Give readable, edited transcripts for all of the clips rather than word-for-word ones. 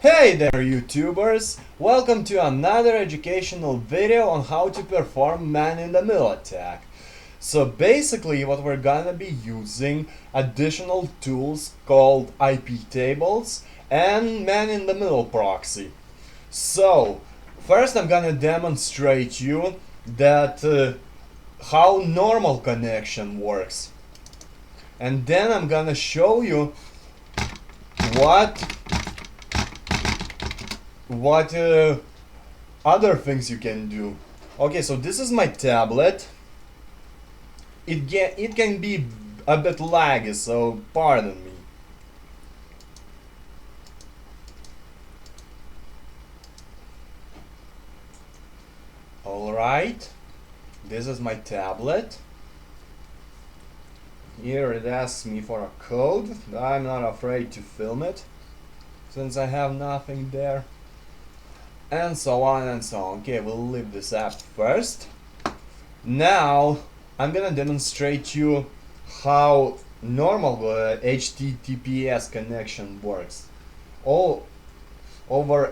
Hey there YouTubers! Welcome to another educational video on how to perform man-in-the-middle attack. So basically what we're gonna be using additional tools called IP tables and man-in-the-middle proxy. So first I'm gonna demonstrate you that how normal connection works. And then I'm gonna show you what other things you can do. Okay, so this is my tablet. It can be a bit laggy, so pardon me. Alright, this is my tablet. Here it asks me for a code. I'm not afraid to film it, since I have nothing there. And so on and so on. Okay, we'll leave this app first. Now I'm gonna demonstrate you how normal HTTPS connection works over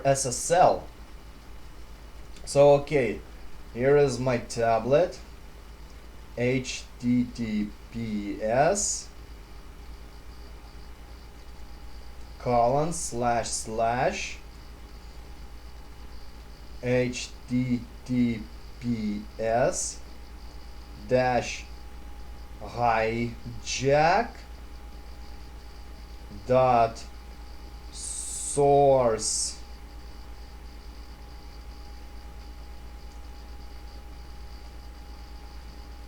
SSL. So okay, here is my tablet. HTTPS :/ HTTPS hijack dot source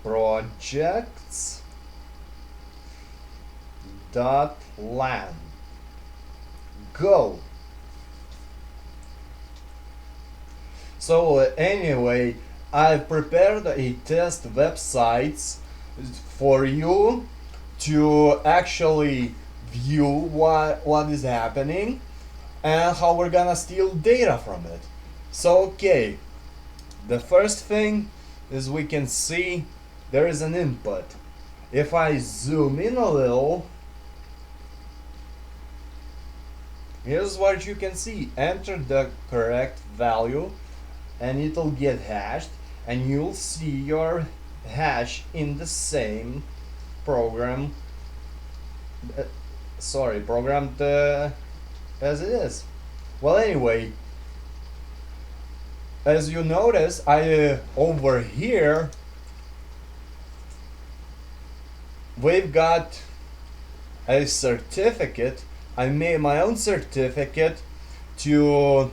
projects dot LAN. Go. So anyway, I've prepared a test websites for you to actually view what is happening and how we're gonna steal data from it. So okay, the first thing is we can see there is an input. If I zoom in a little, here's what you can see. Enter the correct value and it'll get hashed, and you'll see your hash in the same program programmed as it is. Well, anyway, as you notice, I over here we've got a certificate. I made my own certificate to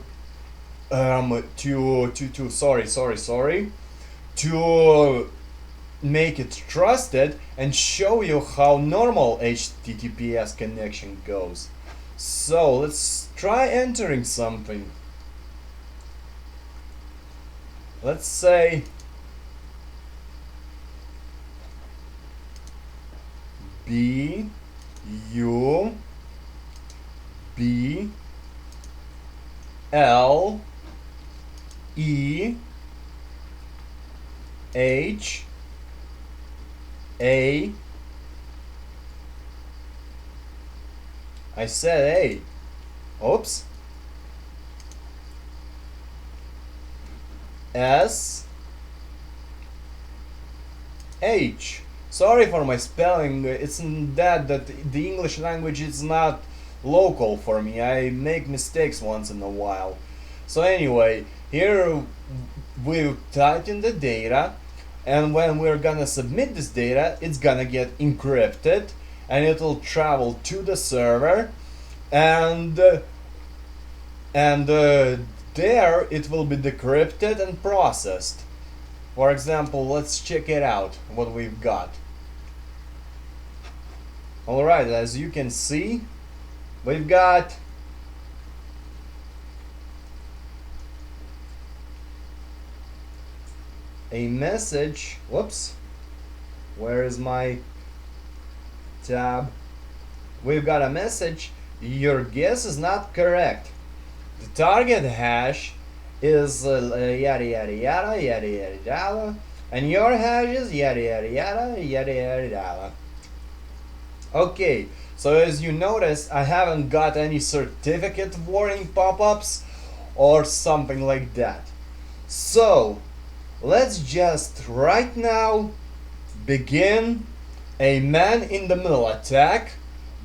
make it trusted and show you how normal HTTPS connection goes. So let's try entering something. Let's say B U B L E H A. I said A. Oops. S H. Sorry for my spelling. It's that the English language is not local for me. I make mistakes once in a while. So anyway, here we've typed in the data, and when we're gonna submit this data, it's gonna get encrypted and it'll travel to the server, and there it will be decrypted and processed. For example, let's check it out what we've got. Alright, as you can see, we've got a message. Whoops, where is my tab? We've got a message: your guess is not correct. The target hash is yada yada yada yada yada yada, and your hash is yada yada yada yada yada yada. Okay, so as you noticed, I haven't got any certificate warning pop-ups or something like that. So, let's just right now begin a man-in-the-middle attack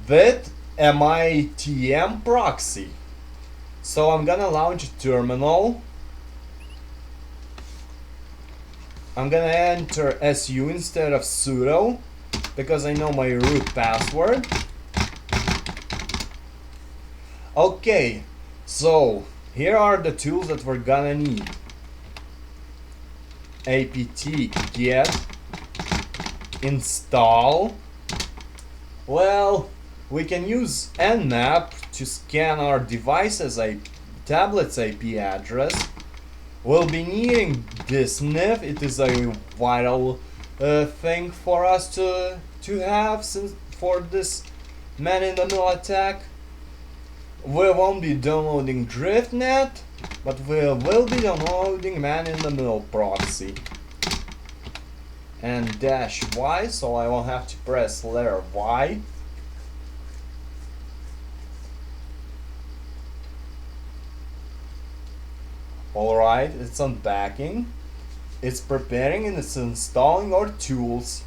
with MITM proxy. So I'm gonna launch a terminal. I'm gonna enter su instead of sudo because I know my root password. Okay, so here are the tools that we're gonna need. apt-get install. Well, we can use nmap to scan our device's tablet's IP address. We'll be needing this NIF. It is a vital thing for us to have since for this man-in-the-middle attack. We won't be downloading DriftNet, but we will be downloading man-in-the-middle proxy. And -y, so I won't have to press letter Y. Alright, it's unpacking, it's preparing, and it's installing our tools.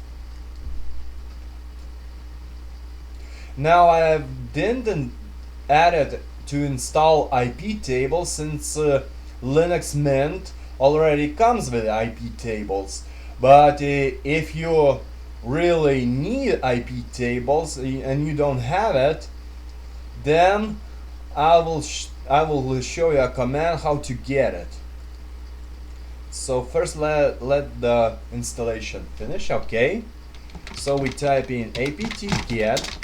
Now I didn't add it to install IP tables since Linux Mint already comes with IP tables. But if you really need IP tables and you don't have it, then I will show you a command how to get it. So first let the installation finish. Okay, so we type in apt-get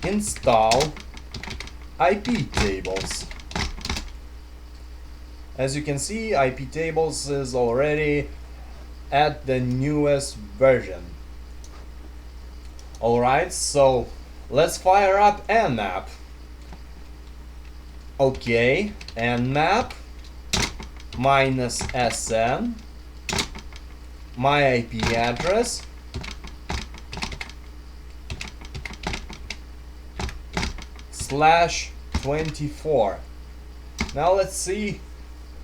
install IP tables. As you can see, IP tables is already at the newest version. Alright, so let's fire up nmap. Okay, nmap -sn, my IP address, /24. Now let's see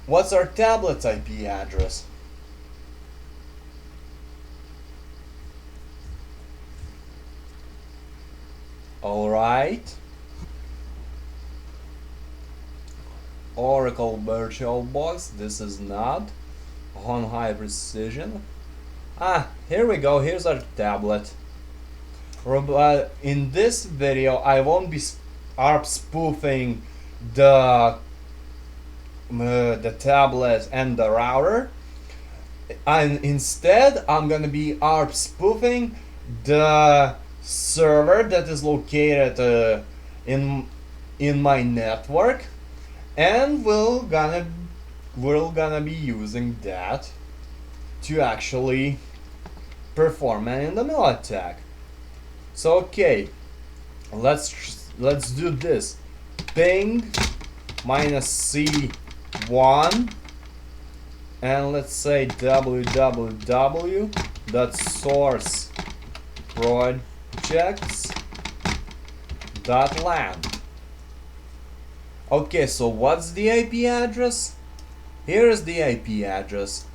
what's our tablet's IP address. Alright. Oracle VirtualBox, this is not on high precision. Here we go, here's our tablet. In this video I won't be ARP spoofing the tablet and the router, and instead I'm gonna be ARP spoofing the server that is located in my network, and we're gonna be using that to actually perform an in-the-middle attack. So okay, let's do this. Ping -c1 and let's say www.sourceprojects.lan. Okay, so what's the IP address? Here is the IP address.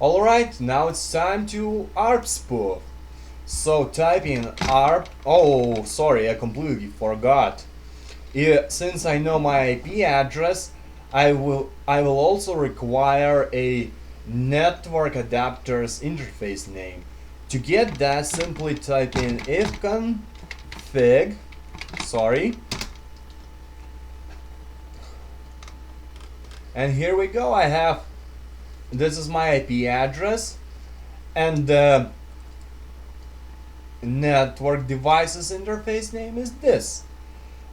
Alright, now it's time to ARP spoof. So type in ARP. Oh, sorry, I completely forgot. Since I know my IP address, I will also require a network adapter's interface name. To get that, simply type in ifconfig. Sorry. And here we go. This is my IP address, and the network devices interface name is this.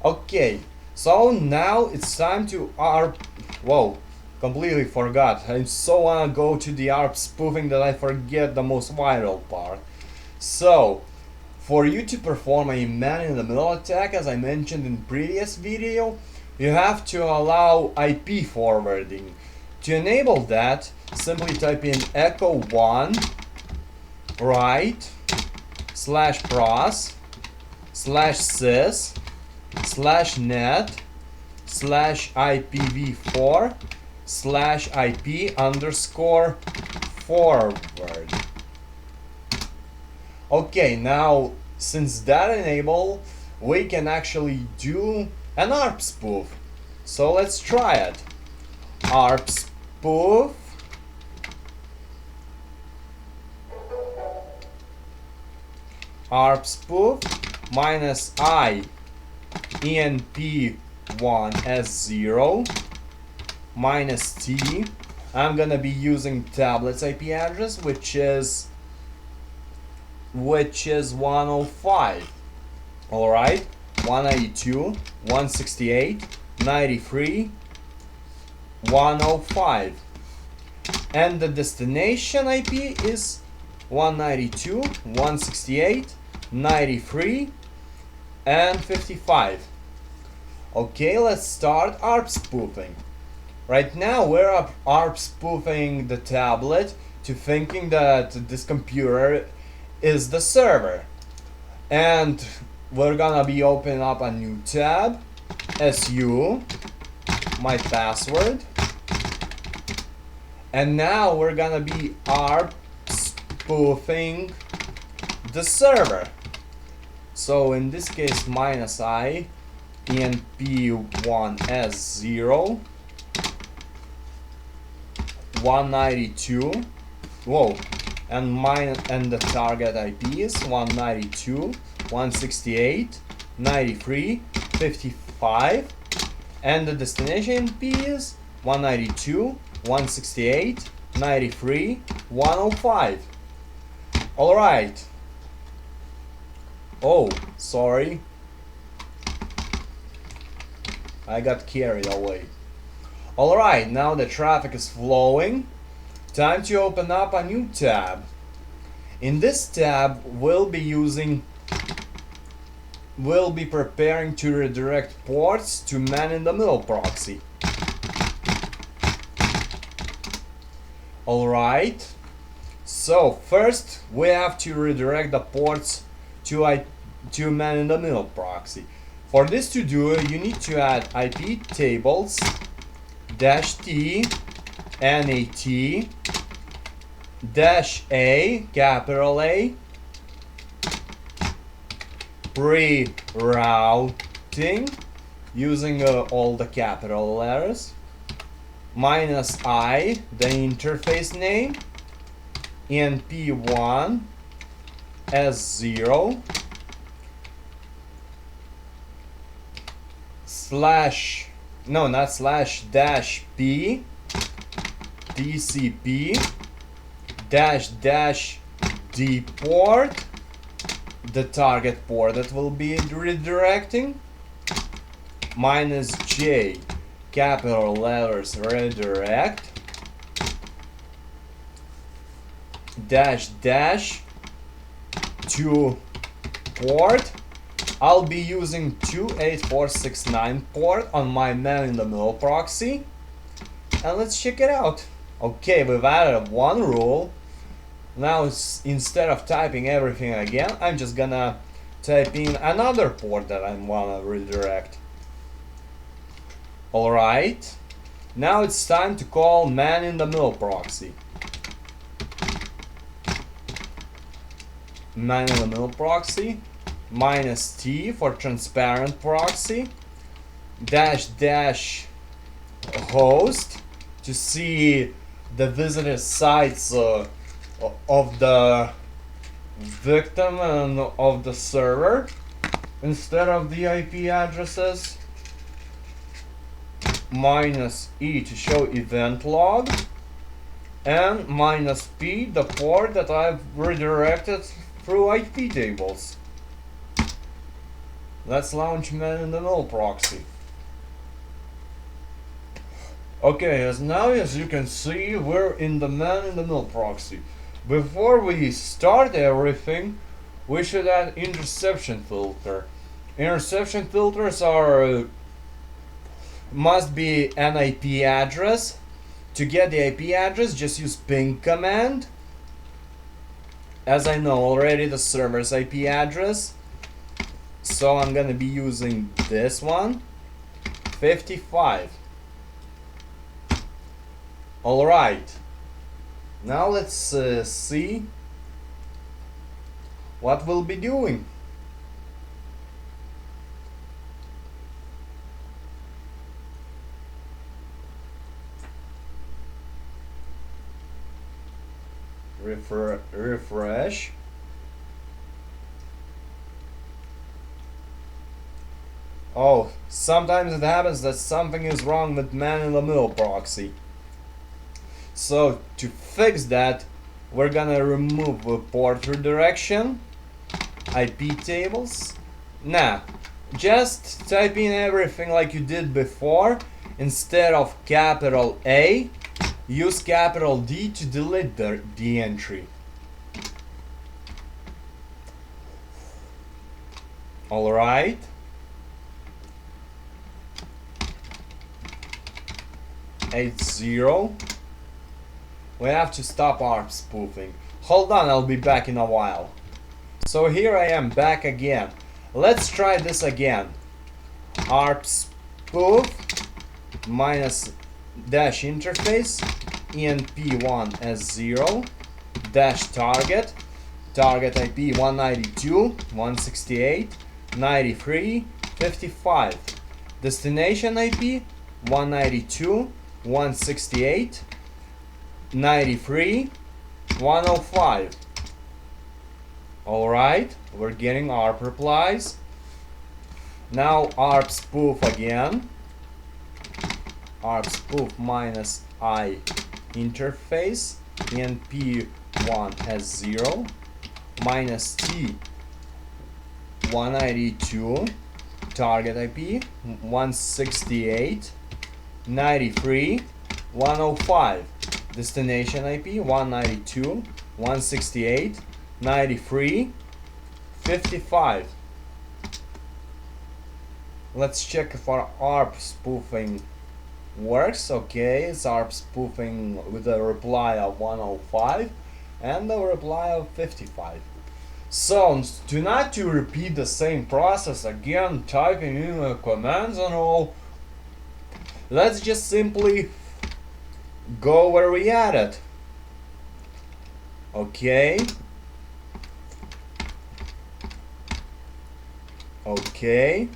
Okay, so now it's time to ARP. Whoa, completely forgot. I so wanna go to the ARP spoofing that I forget the most vital part. So, for you to perform a man-in-the-middle attack, as I mentioned in previous video, you have to allow IP forwarding. To enable that, simply type in echo1 right /pros /sys /net /IPv4 /IP_forward. Okay, now since that enabled, we can actually do an ARP spoof. So let's try it. ARP spoof minus I enp1s0 minus t. I'm gonna be using tablet's IP address, which is 105. All right, 192.168.93.105, and the destination IP is 192.168.93 and 55. Okay, let's start ARP spoofing. Right now we're ARP spoofing the tablet to thinking that this computer is the server, and we're gonna be opening up a new tab, su, my password, and now we're gonna be ARP spoofing the server. So in this case, minus I enp1s0 192, whoa, and the target IP is 192.168.93.55, and the destination IP is 192.168.93.105. All right. Oh, sorry. I got carried away. Alright, now the traffic is flowing. Time to open up a new tab. In this tab, we'll be preparing to redirect ports to man-in-the-middle proxy. Alright. So first we have to redirect the ports to man-in-the-middle proxy. For this to do, you need to add IP tables -t nat -a capital A pre-routing using all the capital letters, minus I, the interface name, enp1 s0 slash, no, not slash, dash p tcp dash d port, the target port that will be redirecting, minus j, capital letters redirect, dash to port. I'll be using 28469 port on my man-in-the-middle proxy, and let's check it out. Okay, we've added one rule. Now instead of typing everything again, I'm just gonna type in another port that I wanna redirect. Alright, now it's time to call man-in-the-middle proxy. Man-in-the-middle proxy, minus T for transparent proxy, dash host to see the visitor sites of the victim and of the server instead of the IP addresses, minus E to show event log, and minus P, the port that I've redirected through IP tables. Let's launch man-in-the-middle proxy. Okay, as you can see, we're in the man-in-the-middle proxy. Before we start everything, we should add interception filter. Interception filters must be an IP address. To get the IP address, just use ping command. As I know already the server's IP address. So I'm gonna be using this one, 55. Alright, now let's see what we'll be doing. Refresh. Oh, sometimes it happens that something is wrong with man-in-the-middle proxy. So to fix that, we're gonna remove the port redirection, IP tables. Now, just type in everything like you did before. Instead of capital A, use capital D to delete the entry. Alright. '80. We have to stop ARP spoofing. Hold on, I'll be back in a while. So here I am back again. Let's try this again. ARP spoof minus dash interface enp1 as 0 dash target IP 192.168.93.55, destination IP 192.168.93.105. Alright, we're getting ARP replies. Now ARP spoof again. ARP spoof minus I interface np1 as 0 minus t 192 target IP 168.93.105, destination IP 192.168.93.55. Let's check if our ARP spoofing works. Okay, it's ARP spoofing with a reply of 105 and a reply of 55. So, not to repeat the same process again, typing in the commands and all, let's just simply go where we had it. Okay. Okay.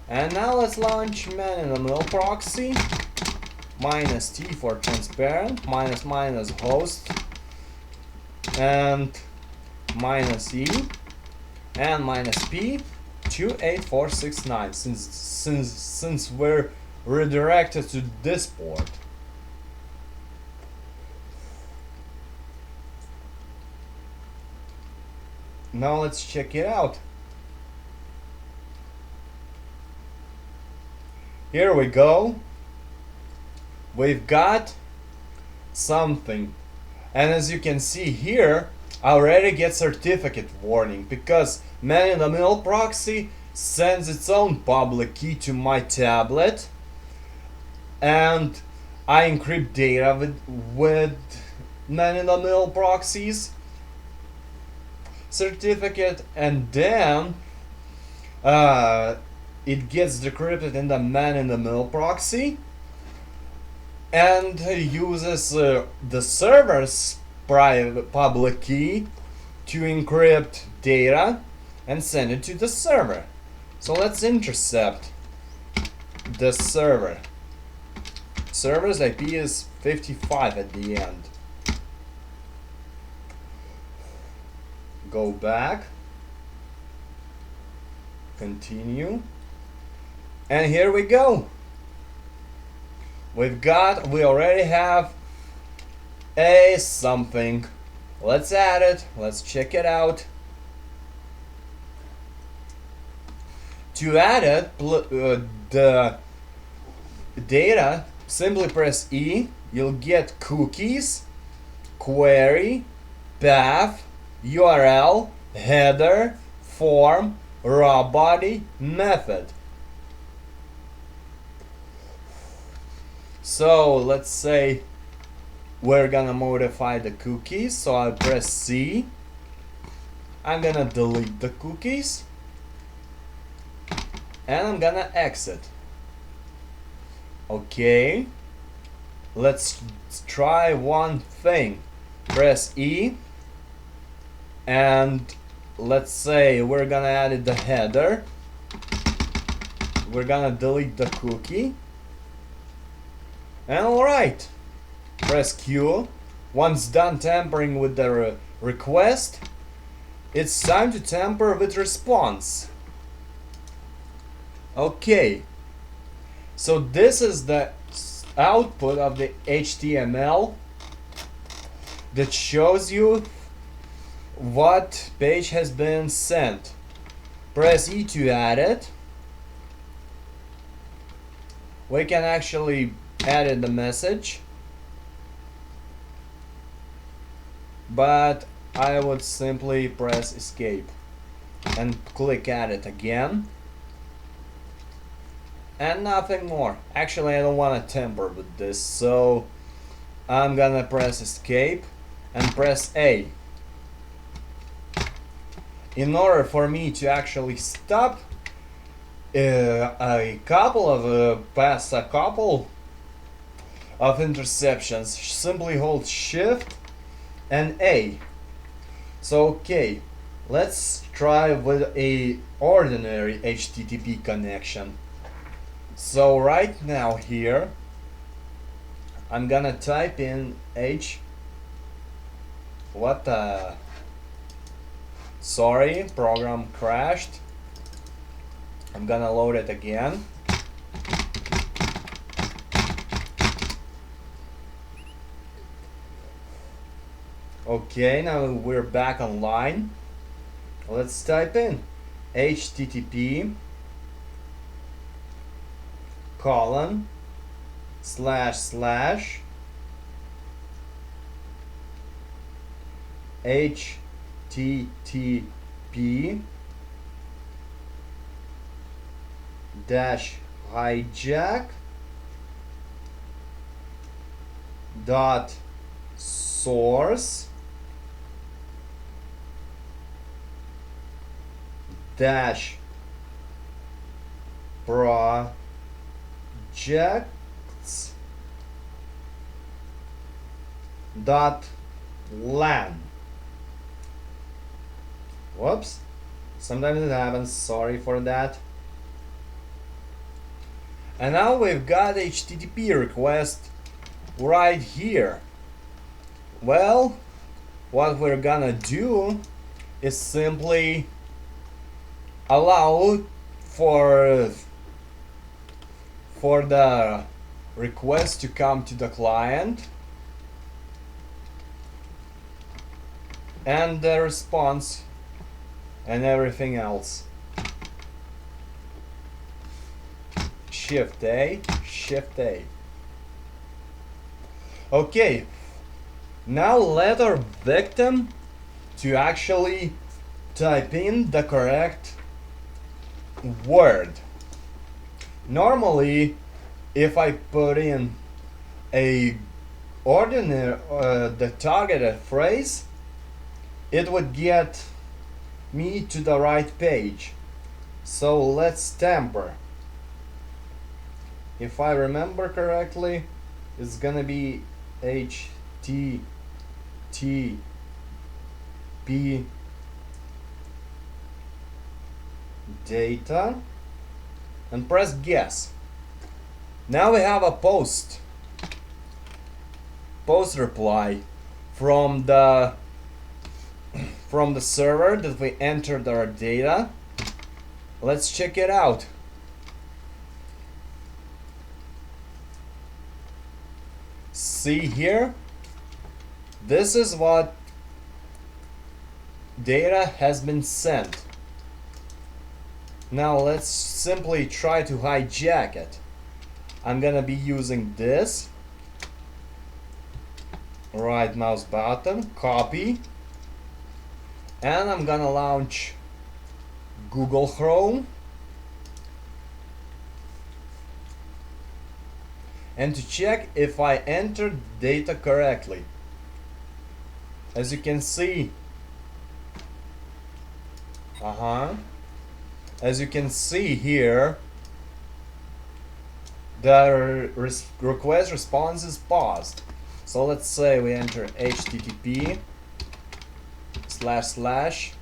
And now let's launch man-in-the-middle proxy. Minus T for transparent, minus host, and minus E, and minus P 28469, since we're redirected to this port. Now let's check it out. Here we go. We've got something, and as you can see here, I already get certificate warning because man-in-the-middle proxy sends its own public key to my tablet, and I encrypt data with man-in-the-middle proxies certificate, and then it gets decrypted in the man-in-the-middle proxy and uses the server's private public key to encrypt data and send it to the server. So let's intercept the server. Server's IP is 55 at the end. Go back, continue, and here we go. We already have a something. Let's add it. Let's check it out. To add it, the data, simply press E. You'll get cookies, query, path, URL, header, form, raw body, method. So let's say we're gonna modify the cookies, so I press C. I'm gonna delete the cookies. and I'm gonna exit. Okay, let's try one thing. Press E, and let's say we're gonna add the header. We're gonna delete the cookie. And alright, press Q. Once done tampering with the request, it's time to tamper with response. Okay, so this is the output of the HTML that shows you what page has been sent. Press E to add it. We can actually edit the message, but I would simply press escape and click edit again, and nothing more. Actually, I don't want to tamper with this, so I'm gonna press escape and press A. In order for me to actually stop past a couple of interceptions, simply hold Shift and A. So okay, let's try with a ordinary HTTP connection. So right now here I'm gonna type in sorry, program crashed. I'm gonna load it again. Okay, now we're back online. Let's type in HTTP colon // HTTP dash hijack dot source dash projects dot lan. Whoops, sometimes it happens, sorry for that. And now we've got HTTP request right here. Well, what we're gonna do is simply allow for the request to come to the client and the response and everything else. Shift A, Shift A. Okay, now let our victim to actually type in the correct word. Normally, if I put in a ordinary the targeted phrase, it would get me to the right page. So let's tamper. If I remember correctly, it's gonna be HTTP data and press guess. Now we have a post reply from the server that we entered our data. Let's check it out. See here, this is what data has been sent. Now let's simply try to hijack it. I'm gonna be using this right mouse button, copy, and I'm gonna launch Google Chrome. And to check if I entered data correctly. As you can see, as you can see here, the request response is paused. So let's say we enter http //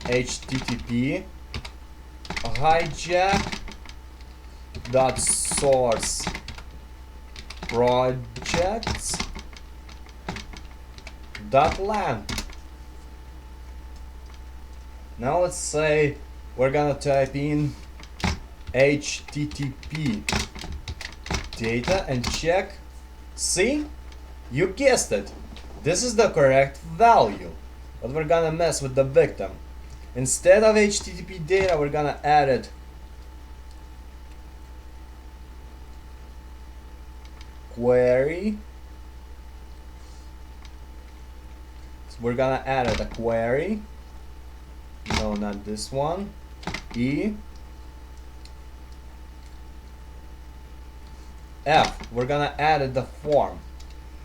http hijack dot source projects dot lan. Now let's say we're gonna type in http data and check. See, you guessed it, this is the correct value, but we're gonna mess with the victim. Instead of http data, we're gonna add it query. So we're gonna add it a query. No, not this one. We're gonna add it the form.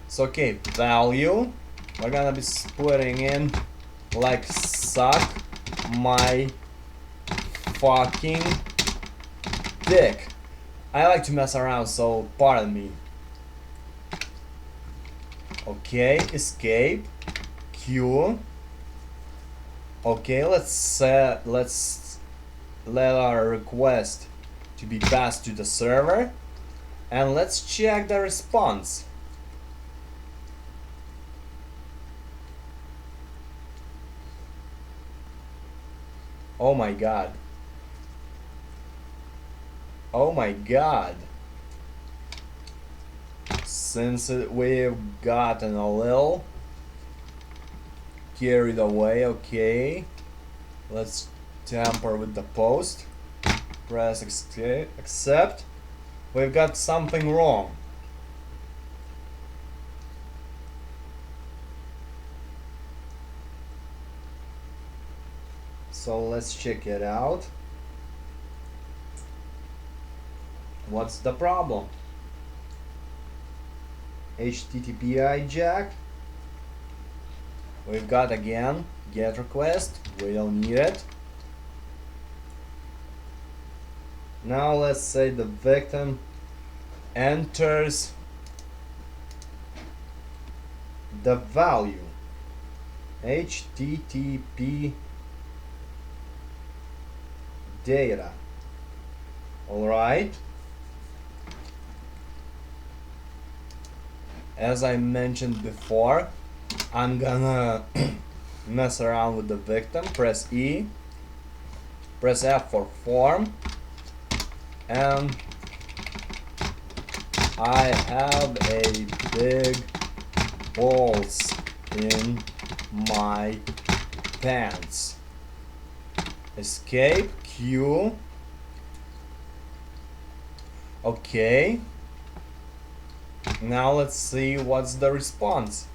So okay, value, we're gonna be splitting in like suck my fucking dick. I like to mess around, so pardon me. Okay, escape, Q. Okay, let's let our request to be passed to the server, and let's check the response. Oh my god. Oh my god. Since we've gotten a little carried away, okay. Let's tamper with the post. Press accept. We've got something wrong. So let's check it out. What's the problem? HTTP hijack. We've got again get request. We don't need it. Now let's say the victim enters the value HTTP data. Alright. As I mentioned before, I'm gonna mess around with the victim. Press E, press F for form, and I have a big balls in my pants. Escape, Q. Okay. Now let's see what's the response.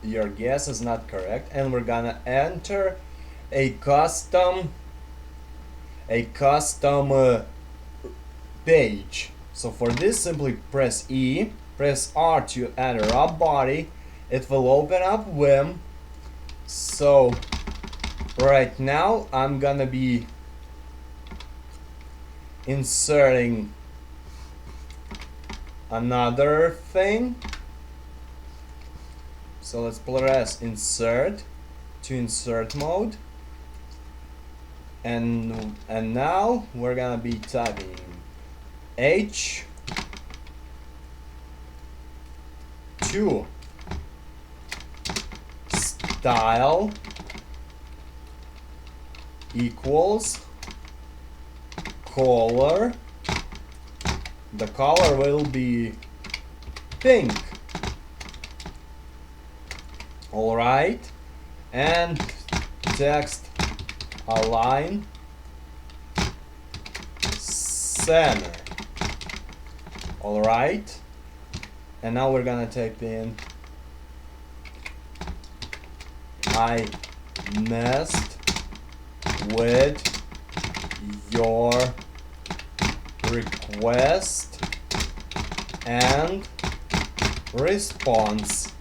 Your guess is not correct, and we're gonna enter a custom page. So for this, simply press E, press R to add a raw body. It will open up Vim. So right now I'm gonna be inserting another thing. So let's press insert to insert mode, and now we're gonna be typing H2 style equals color. The color will be pink. Alright, and text align center. Alright, and now we're gonna type in I messed with your request and response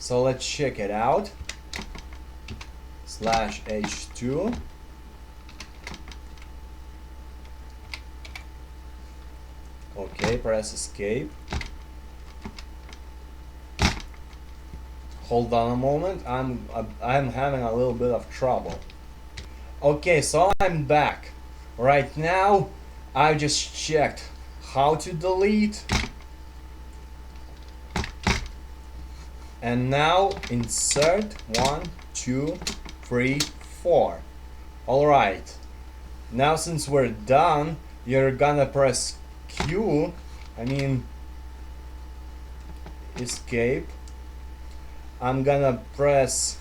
So let's check it out. /h2. Okay, press escape. Hold on a moment. I'm having a little bit of trouble. Okay, so I'm back. Right now, I just checked how to delete. And now insert 1, 2, 3, 4. Alright. Now since we're done, you're gonna press Q, escape. I'm gonna press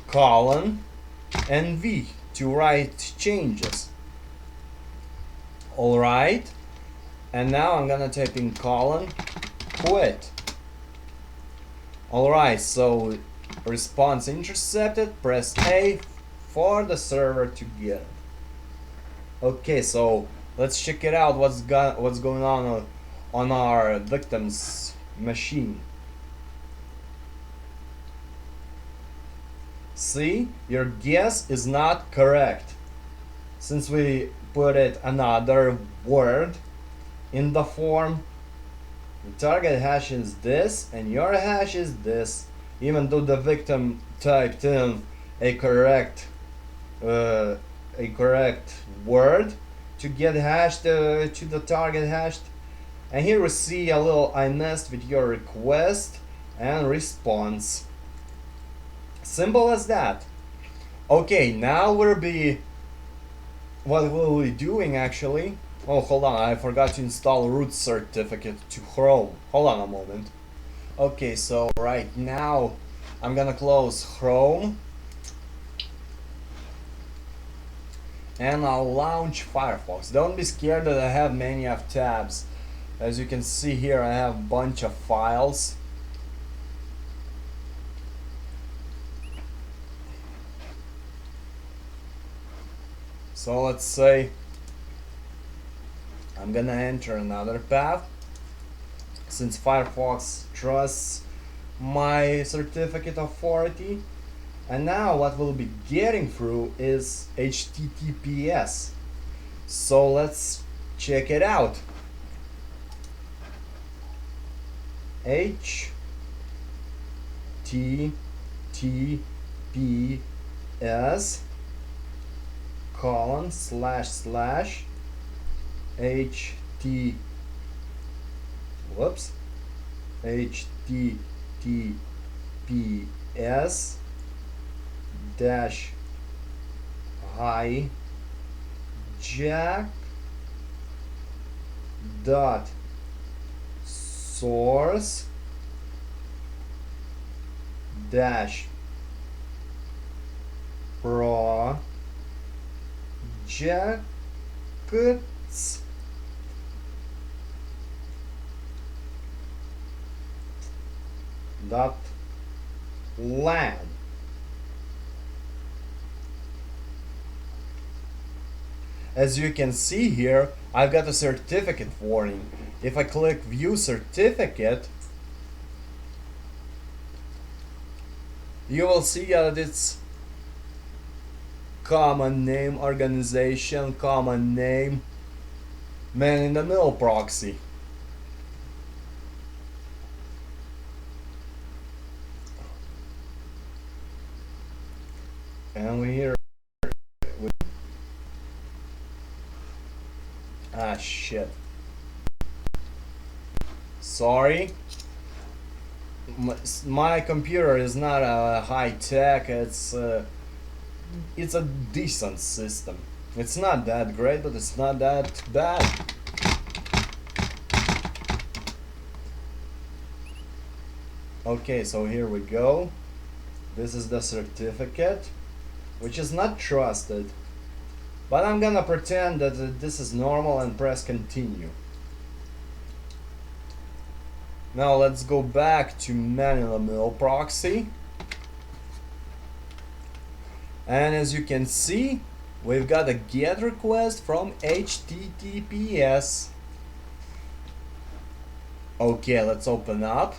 colon and V to write changes. Alright. And now I'm gonna type in colon quit. Alright, so response intercepted, press A for the server to get it. Okay, so let's check it out what's going on our victim's machine. See, your guess is not correct. Since we put it another word in the form, the target hash is this and your hash is this, even though the victim typed in a correct word to get hashed to the target hashed. And here we see a little I messed with your request and response. Simple as that. Okay, now what we'll be doing actually. Oh, hold on, I forgot to install root certificate to Chrome. Hold on a moment. Okay, so right now I'm gonna close Chrome and I'll launch Firefox. Don't be scared that I have many of tabs. As you can see here, I have a bunch of files. So let's say I'm gonna enter another path since Firefox trusts my certificate authority. And now what we'll be getting through is HTTPS. So let's check it out. HTTPS colon // HTTPS dash hijack dot source dash projects dot LAN. As you can see here, I've got a certificate warning. If I click view certificate, you will see that it's common name organization, common name man in the middle proxy. And we hear shit. Sorry. My computer is not a high tech, it's a decent system. It's not that great, but it's not that bad. Okay, so here we go. This is the certificate, which is not trusted. But I'm gonna pretend that this is normal and press continue. Now let's go back to man-in-the-middle proxy. And as you can see, we've got a GET request from HTTPS. Okay, let's open up.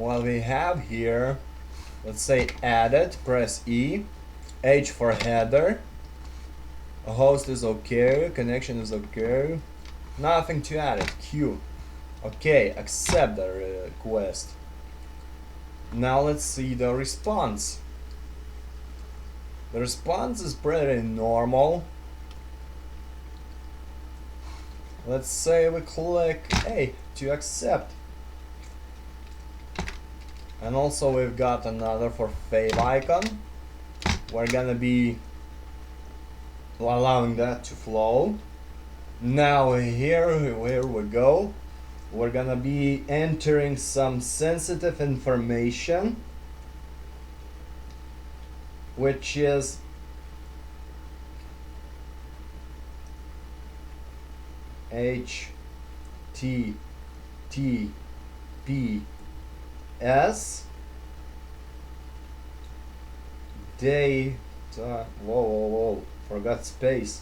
what we have here, let's say added, press E, H for header, host is okay, connection is okay, nothing to add it, Q. Okay, accept the request. Now let's see the response. The response is pretty normal. Let's say we click A to accept. And also we've got another for favicon. We're gonna be allowing that to flow. Now here we go. We're gonna be entering some sensitive information, which is HTTPS data, whoa, forgot space,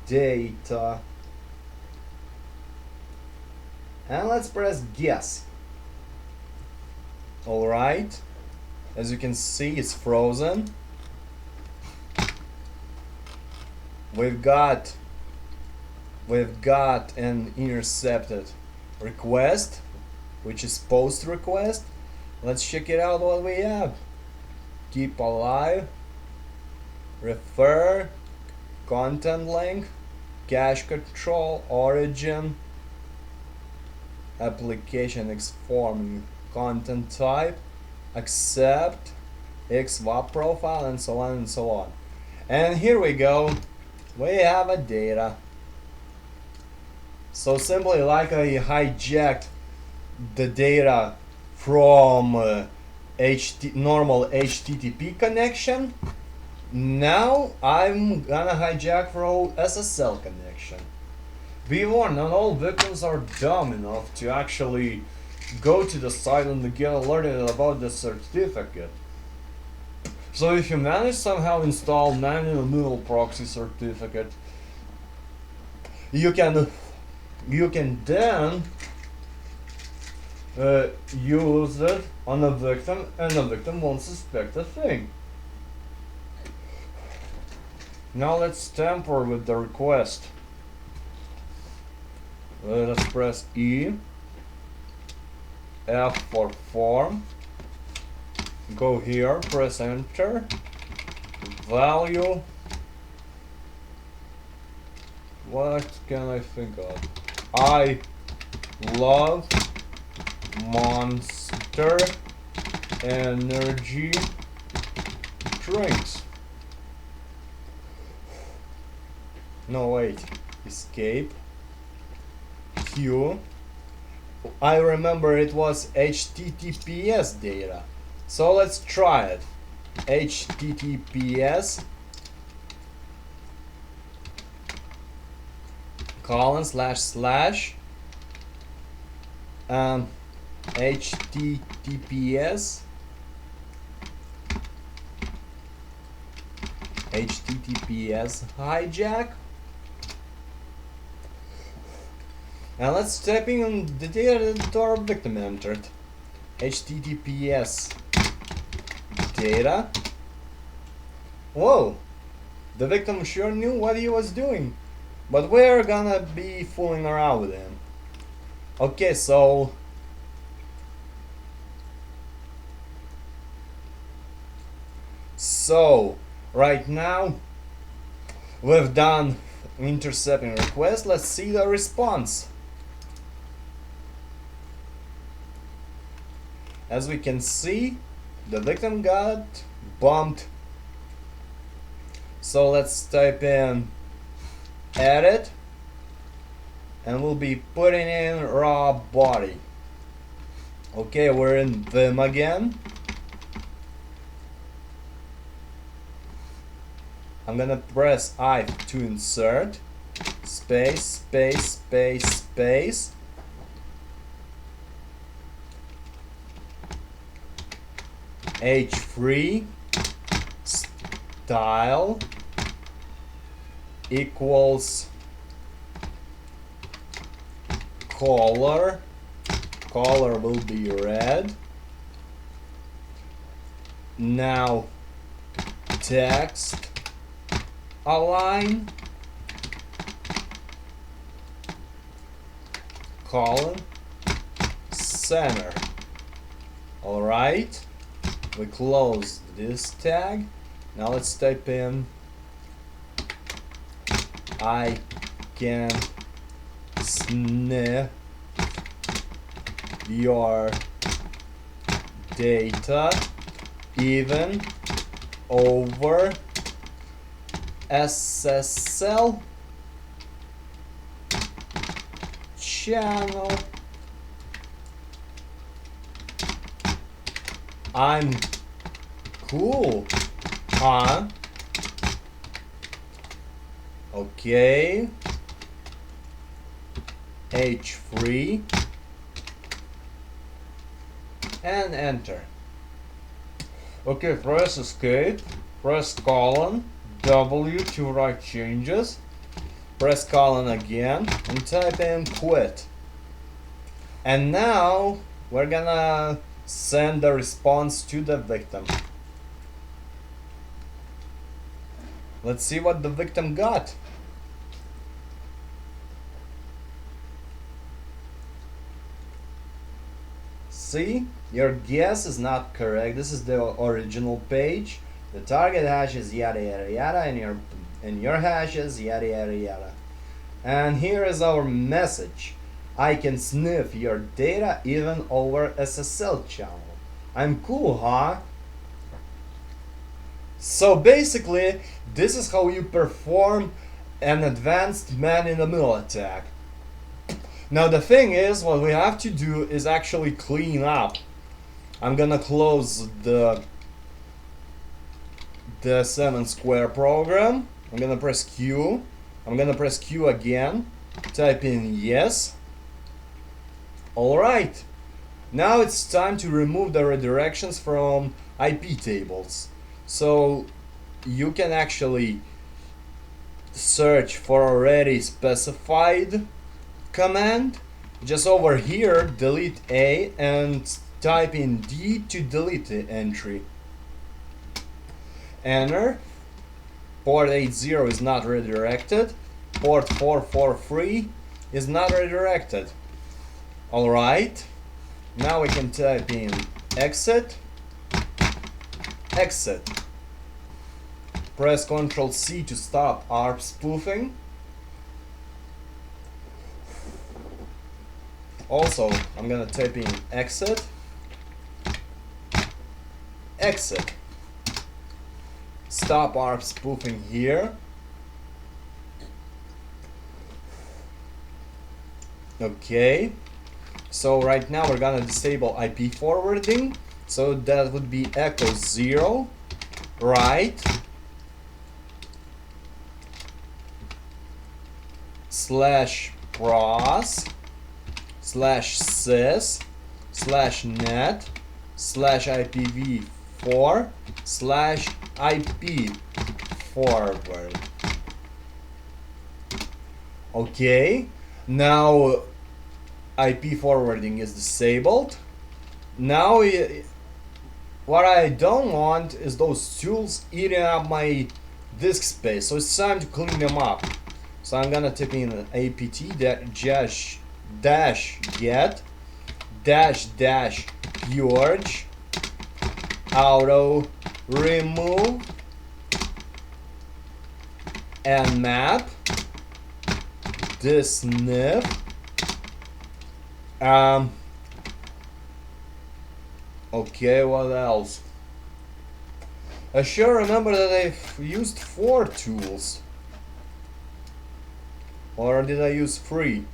data, and let's press guess. Alright, as you can see, it's frozen. We've got an intercepted request, which is post request. Let's check it out what we have. Keep alive, refer, content link, cache control, origin, application exforming content type, accept, XWAP profile, and so on and so on. And here we go, we have a data. So simply like I hijacked the data from normal HTTP connection, now I'm gonna hijack from SSL connection. Be warned, not all victims are dumb enough to actually go to the site and get alerted about the certificate. So if you manage somehow install man-in-the-middle proxy certificate, you can then use it on a victim, and the victim won't suspect a thing. Now let's tamper with the request. Let's press E, F for form, go here, press enter, value, what can I think of? I love Monster Energy drinks. No, wait, escape, Q. I remember it was HTTPS data, so let's try it. HTTPS colon // HTTPS hijack. And let's type in the data that our victim entered. HTTPS data. Whoa! The victim sure knew what he was doing. But we're gonna be fooling around with him. Okay, so right now we've done intercepting request. Let's see the response. As we can see, the victim got bumped. So let's type in edit, and we'll be putting in raw body. Okay, we're in Vim again. I'm gonna press I to insert, space, space, space, space. H3 style equals color color will be red. Now text align colon center. Alright, we close this tag. Now let's type in I can sniff your data even over SSL channel. I'm cool, huh? Okay. H3 and enter. Okay, press escape, press colon, W to write changes, press colon again and type in quit. And now we're gonna send the response to the victim. Let's see what the victim got. See, your guess is not correct. This is the original page. The target hash is yada yada yada, and your hash is yada yada yada. And here is our message. I can sniff your data even over SSL channel. I'm cool, huh? So basically, this is how you perform an advanced man-in-the-middle attack. Now the thing is, what we have to do is actually clean up. I'm gonna close the 7-square program. I'm gonna press Q. I'm gonna press Q again. Type in yes. Alright. Now it's time to remove the redirections from IP tables. So you can actually search for already specified command. Just over here, delete A and type in D to delete the entry. Enter. Port 80 is not redirected. Port 443 is not redirected. Alright. Now we can type in exit. Exit. Press Ctrl C to stop ARP spoofing. Also, I'm gonna type in exit. Exit. Stop ARP spoofing here. Okay. So right now we're gonna disable IP forwarding. So that would be echo 0, right, /pros /sys /net /IPv4 /IP forward. Okay, now IP forwarding is disabled. Now what I don't want is those tools eating up my disk space, so it's time to clean them up. So I'm gonna type in apt dash get dash purge auto remove and map dsniff. Okay, what else? I sure remember that I've used 4 tools. Or did I use 3?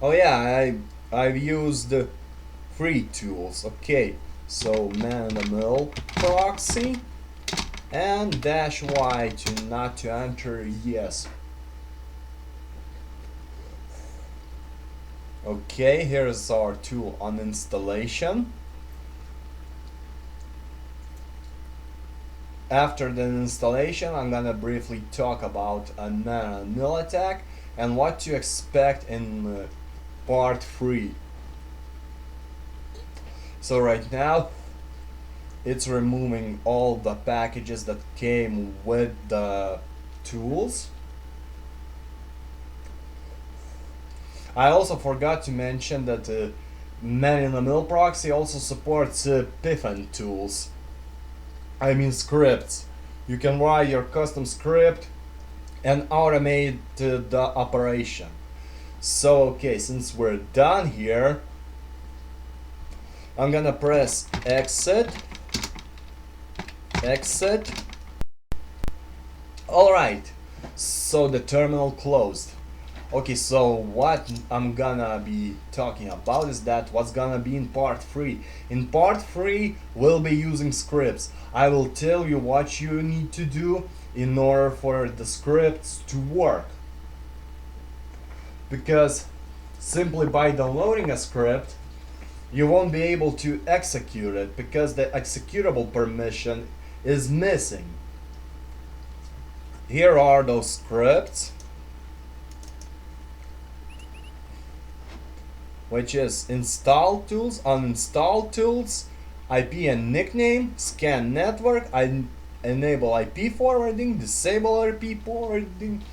Oh yeah, I've used 3 tools. Okay, so man-in-the-middle proxy and -y to not to enter yes. Okay, here's our tool on installation. After the installation, I'm gonna briefly talk about a man-in-the-middle attack, and what to expect in part 3. So right now it's removing all the packages that came with the tools. I also forgot to mention that man-in-the-middle proxy also supports Python tools. I mean scripts. You can write your custom script and automate the operation. So okay, since we're done here, I'm gonna press exit. Alright, so the terminal closed. Okay, so what I'm gonna be talking about is that what's gonna be in part 3. In part 3, we'll be using scripts. I will tell you what you need to do in order for the scripts to work. Because simply by downloading a script, you won't be able to execute it because the executable permission is missing. Here are those scripts, which is install tools, uninstall tools, IP and nickname, scan network, enable IP forwarding, disable IP forwarding,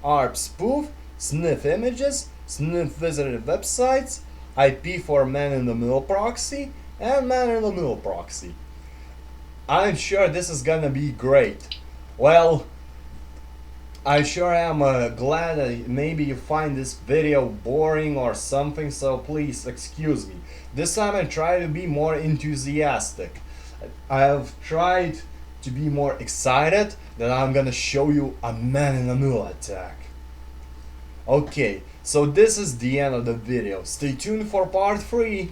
ARP spoof, sniff images, sniff visited websites, IP for man-in-the-middle proxy, and man-in-the-middle proxy. I'm sure this is gonna be great. Well, I sure am glad that maybe you find this video boring or something, so please excuse me. This time I try to be more enthusiastic. I have tried to be more excited that I'm gonna show you a man-in-the-middle attack. Okay, so this is the end of the video. Stay tuned for part 3.